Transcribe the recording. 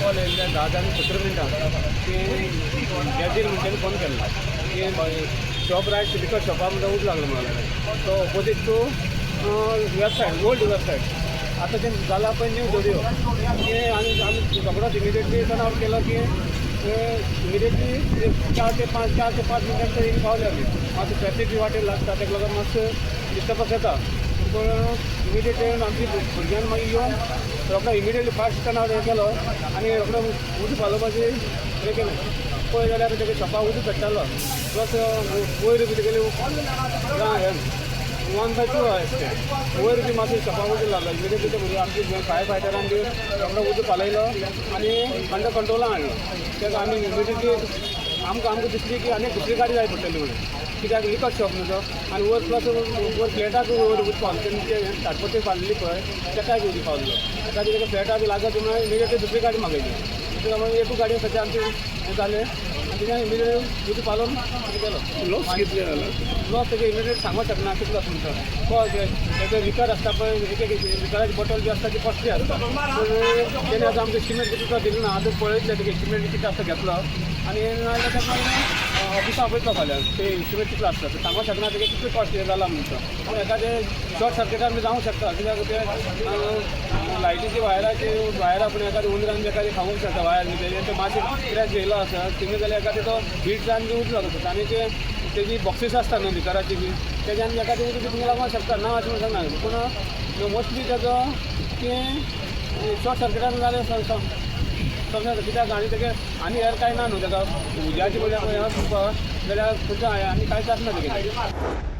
call येयल्ले 10 आनी 17 मिनटां की गॅजीर म्हणटानी फोन केल्लो की शॉप रायट लिकर शॉपा म्हणटा उज लागलो म्हणून तो opposite to website old website आतां ते जाला पळय न्यू स्टुडिओ की आमी सगळोच इमिडिएटली टर्न आउट केलो की इमिडिएटली 4 ते 5 मिनटांचो येवन पावले आमी मातसो ट्रॅफीक बी वाटेर लागता ताका लागून मातसो डिस्टर्बन्स येता पूण इमिडिएट येवन आमची भुरग्यांनी मागीर येवन रोखडो इमिडिएटली फास्ट टर्न आउट हें केलो आनी रोखडो उदक घालोवपाचें हें केलें पळय जाल्यार तेगे शॉपा उदक पेट्टालो प्लस वयर बी तेगेलें 1/2 आसता वयर बी मातशें शॉपा उदक लागलो इमिडिएटली ते भुरगे आमची फायर फायटरान बी रोखडो उदक पालयलो आनी अंडर कंट्रोलान हाडलो तेका आमी इमिडिएटली आमकां दिसली की आनी दुसरी गाडी जाय पडटली म्हणून कित्याक लिकर शॉप न्हू तो आनी वयर प्लस वयर फ्लॅटाक वयर उदक पावलो तेंचे ताटपत्री बांदली पळय तेकाय बी उदक पावलो तेका तेका फ्लॅटा बी लागत म्हणून इमिडिएटली दुसरी गाडी मागयली त्यामुळे एकूच गाडी सध्या आमचे हें जालें आनी तिच्यान इमिडिएट उदक पालोवन कितें केलो लॉस कितले जालो लॉस तेगे इमिडिएट सांगूंक शकना कितलो म्हणटा तेगे लिकर आसता पळय एक एक लिकराची बॉटल बी आसता ती कॉस्टली आसता पूण तेणे आतां आमकां एस्टिमेट कितलो दिलो ना आतां पळयतले तेगे एस्टिमेट कितें आसता घेतलो आनी नाजाल्यार तेका मागीर ऑफिसा पळयतलो फाल्यां ते एस्टिमेट कितलो आसता ते सांगूंक शकना तेगे कितले कॉस्ट हे जाला म्हणटा पूण एखादें शॉर्ट सर्किटान बी जावंक शकता कित्याक ते लायटीची वायरां पूण एखादें उंदरान बी एखादें खावंक शकता वायर बी तेजे मातशें क्रॅश येयलो आसा तिमी जाल्यार एखादें तो हीट जावन बी उदक लागता आनी ते तेजी बॉक्सीस आसता न्हू लिकराची बी तेज्यान एखादें उदक बी तुमकां लागूंक शकता ना अशें म्हणटा ना पूण मोस्टली तेजो की शॉर्ट सर्किटान जालें समजा कित्याक आनी तेगे आनी हेर कांय ना न्हू तेका उज्याची पयलीं हें करपाक जाल्यार खंयच्या आनी कांयच आसना तेगे